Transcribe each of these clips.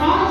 5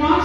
5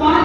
5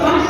5